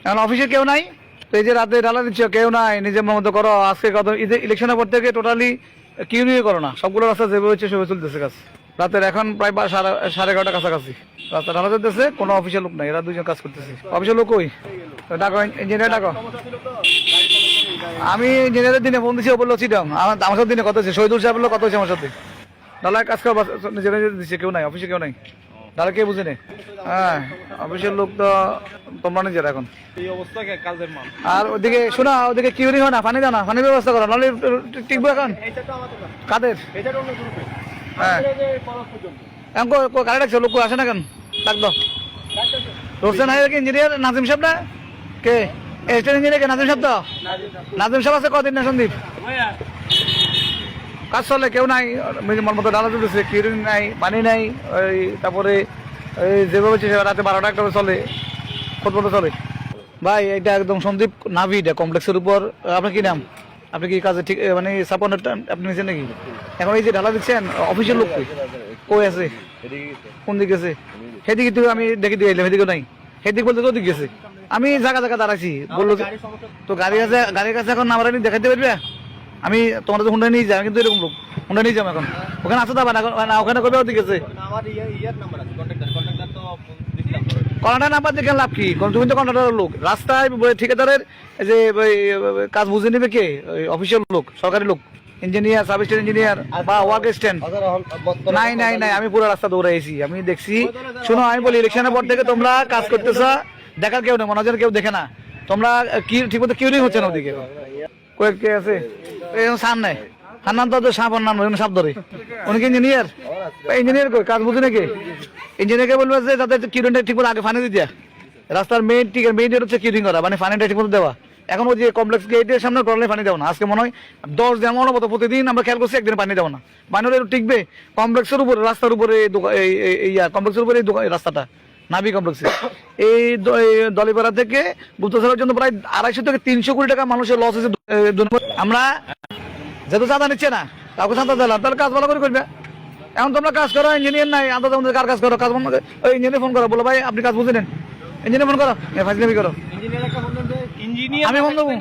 এখন অফিসে কেউ নাই, তো এই যে রাতে ঢালা দিচ্ছ কেউ নাই, নিজের মতো করো। আজকে কত ইলেকশনের পর থেকে টোটালি কিউ নিয়ে করো না, সবগুলো রাস্তা যেভাবে হচ্ছে সেভাবে চলতেছে কাজ। রাতের এখন প্রায় 11:30 কাছাকাছি রাস্তা ঢালা চলতেছে, কোনো অফিসের লোক নাই, এরা দুজন কাজ করতেছে। অফিসের লোক ওই ডাকো, ইঞ্জিনিয়ার ডাকো। আমি ইঞ্জিনিয়ারের দিনে ফোন দিচ্ছি, ও বললো চিটাং। আমার সাথে দিনে কথা হচ্ছে, শহীদুল সাহেব বললো কথা হচ্ছে আমার সাথে। ঢালায় কাজ করা নিজের দিচ্ছে, কেউ নাই অফিসে, কেউ নাই। তাহলে কে বুঝে নে? হ্যাঁ, অফিসের লোক তো তোমরা নিজের এখন এই অবস্থা কাজের মান। আর ওদিকে শোনা, ওদিকে কিউরিং হয় না, পানি দাও না, পানির ব্যবস্থা করো, নাহলে টিকবো এখন। কাদের? হ্যাঁ, এখন কারে ডাকছে? লোক আসে না কেন? ডাক দাও। রোশন হাই ইঞ্জিনিয়ার নাজিম সাহেব না? কে এস্টেট ইঞ্জিনিয়ার? কে নাজিম সাহেব? তো নাজিম সাহেব আছে কদিন না? সন্দীপ কাজ চলে, কেউ নাই, মন মতো ডালা চলতেছে, কিউরিং নাই, পানি নাই। ওই তারপরে এই যেভাবে রাতে 12টা 1টা চলে, ফুটবলটা চলে। ভাই এটা একদম সন্দীপ নাভি, এটা কমপ্লেক্সের উপর। আপনার কি নাম? আপনি কি কাজে ঠিক মানে সাপোর্ট আপনি নিচ্ছেন নাকি? এখন এই যে ঢালা দিচ্ছেন, অফিসের লোক কই আছে? কোন দিকে আছে? সেদিকে তুই আমি দেখে দিয়ে এলাম, সেদিকে নাই। সেদিকে বলতে তো দিকে গেছে, আমি জায়গা জায়গা দাঁড়াইছি, বললো তো গাড়ি আছে, গাড়ির কাছে এখন নামার দেখাতে পারবে? আমি তোমার তো হুন্ডা নিয়ে যাই, কিন্তু এরকম লোক হুন্ডা নিয়ে যাবো এখন। ওখানে আসতে যাবে না, ওখানে করবে ওদিকে আছে। কন্ট্রাক্টর নাম্বার দেখে লাভ কি? তুমি তো কন্ট্রাক্টরের লোক, রাস্তায় ঠিকাদারের যে কাজ বুঝে নেবে কে? অফিসিয়াল লোক, সরকারি লোক, ইঞ্জিনিয়ার, সাব স্টেশন ইঞ্জিনিয়ার বা ওয়ার্ক স্ট্যান্ড নাই নাই নাই। আমি পুরো রাস্তা দৌড়াইছি, আমি দেখছি। শোনো, আমি বলি ইলেকশনের পর থেকে তোমরা কাজ করতেছ, দেখার কেউ নেই, মনে হয় কেউ দেখে না। তোমরা কি ঠিক মতো কিউরিং হচ্ছে না ওদিকে? কে আছে? সান নাই, হান্নান তো সাপ, নাম সাপ ধরে। উনি কি ইঞ্জিনিয়ার? ইঞ্জিনিয়ার কই? কাজ বুঝে নাকি? ইঞ্জিনিয়ারকে বলবে যে যাতে কিউরিংটা ঠিক মতো আগে ফানি দিয়ে দেয়া। রাস্তার মেইন হচ্ছে কিউরিং করা, মানে ফানিটা ঠিক মতো দেওয়া। এখন ওই যে কমপ্লেক্স গেটের সামনে টলালে পানি দেবো না। আজকে মনে হয় 10 দিন মতো প্রতিদিন আমরা খেয়াল করছি, একদিন পানি দেবো না। পানি হলে টিকবে কমপ্লেক্সের উপরে, রাস্তার উপরে, কমপ্লেক্সের উপরে রাস্তাটা নাভি কমপ্লেক্সে। এই দলিপাড়া থেকে গুপ্তচরের জন্য প্রায় 250 থেকে 300 কোটি টাকা মানুষের লস হয়েছে। আমরা যেহেতু চাঁদা নিচ্ছে না, কাউকে চাঁদা দিলাম, তাহলে কাজ ভালো করে করবে। এখন তোমরা কাজ করো, ইঞ্জিনিয়ার নাই, আন্দাজ কার কাজ করো? কাজ বন্ধ। ওই ইঞ্জিনিয়ার ফোন করো, বলো ভাই আপনি কাজ বুঝে নেন। ইঞ্জিনিয়ার ফোন করো, ফাইজলামি করো। আমি ফোন দেবো।